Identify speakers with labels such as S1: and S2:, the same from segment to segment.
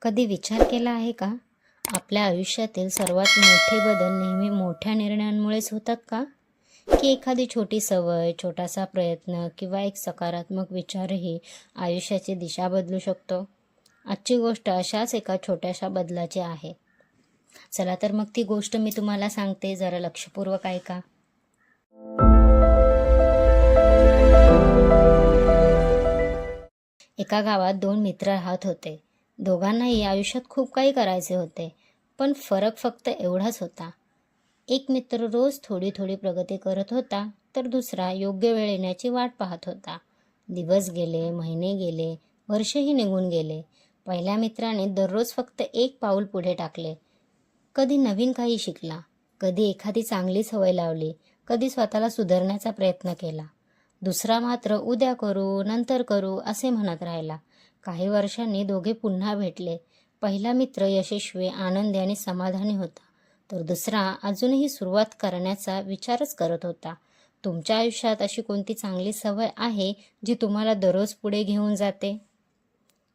S1: कधी विचार केला आहे का? आपल्या आयुष्यातील सर्वात मोठे बदल नेहमी मोठ्या निर्णयांमुळेच होतात का? की एखादी छोटी सवय, छोटासा प्रयत्न किंवा एक सकारात्मक विचारही आयुष्याची दिशा बदलू शकतो? आजची गोष्ट अशाच एका छोट्याशा बदलाची आहे. चला तर मग ती गोष्ट मी तुम्हाला सांगते, जरा लक्षपूर्वक ऐका. एका गावात दोन मित्र राहत होते. दोघांनाही आयुष्यात खूप काही करायचे होते, पण फरक फक्त एवढाच होता. एक मित्र रोज थोडी थोडी प्रगती करत होता, तर दुसरा योग्य वेळ येण्याची वाट पाहत होता. दिवस गेले, महिने गेले, वर्षही निघून गेले. पहिल्या मित्राने दररोज फक्त एक पाऊल पुढे टाकले. कधी नवीन काही शिकला, कधी एखादी चांगली सवय लावली, कधी स्वतःला सुधारण्याचा प्रयत्न केला. दुसरा मात्र उद्या करू, नंतर करू असे म्हणत राहिला. काही वर्षांनी दोघे पुन्हा भेटले. पहिला मित्र यशस्वी, आनंदी आणि समाधानी होता, तर दुसरा अजूनही सुरुवात करण्याचा विचारच करत होता. तुमच्या आयुष्यात अशी कोणती चांगली सवय आहे जी तुम्हाला दररोज पुढे घेऊन जाते?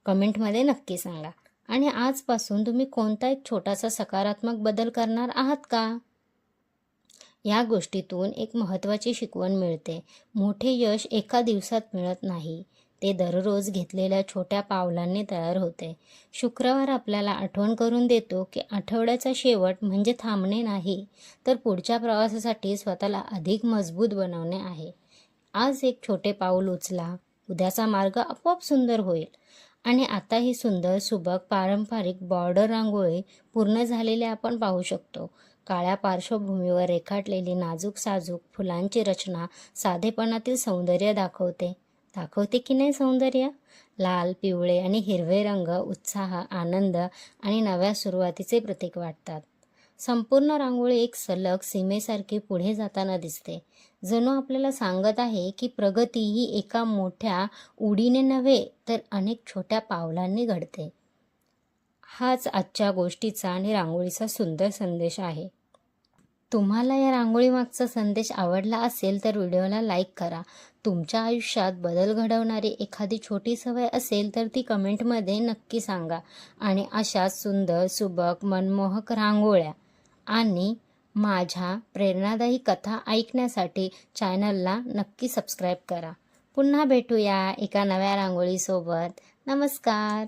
S1: कमेंटमध्ये नक्की सांगा. आणि आजपासून तुम्ही कोणता एक छोटासा सकारात्मक बदल करणार आहात का? या गोष्टीतून एक महत्त्वाची शिकवण मिळते. मोठे यश एका दिवसात मिळत नाही, ते दररोज घेतलेल्या छोट्या पावलांनी तयार होते. शुक्रवार आपल्याला आठवण करून देतो की आठवड्याचा शेवट म्हणजे थांबणे नाही, तर पुढच्या प्रवासासाठी स्वतःला अधिक मजबूत बनवणे आहे. आज एक छोटे पाऊल उचला, उद्याचा मार्ग आपोआप सुंदर होईल. आणि आता ही सुंदर, सुबक, पारंपरिक बॉर्डर रांगोळी पूर्ण झालेली आपण पाहू शकतो. काळ्या पार्श्वभूमीवर रेखाटलेली नाजूक साजूक फुलांची रचना साधेपणातील सौंदर्य दाखवते की नाही सौंदर्य? लाल, पिवळे आणि हिरवे रंग उत्साह, आनंद आणि नव्या सुरुवातीचे प्रतीक वाटतात. संपूर्ण रांगोळी एक सलग सीमेसारखी पुढे जाताना दिसते, जणू आपल्याला सांगत आहे की प्रगती ही एका मोठ्या उडीने नव्हे, तर अनेक छोट्या पावलांनी घडते. हाच आजच्या गोष्टीचा आणि रांगोळीचा सुंदर संदेश आहे. तुम्हाला या रांगोळीमागचा संदेश आवडला असेल तर व्हिडिओला लाईक करा. तुमच्या आयुष्यात बदल घडवणारी एखादी छोटी सवय असेल तर ती कमेंटमध्ये नक्की सांगा. आणि अशाच सुंदर, सुबक, मनमोहक रांगोळ्या आणि माझ्या प्रेरणादायी कथा ऐकण्यासाठी चॅनलला नक्की सबस्क्राईब करा. पुन्हा भेटूया एका नव्या रांगोळीसोबत. नमस्कार.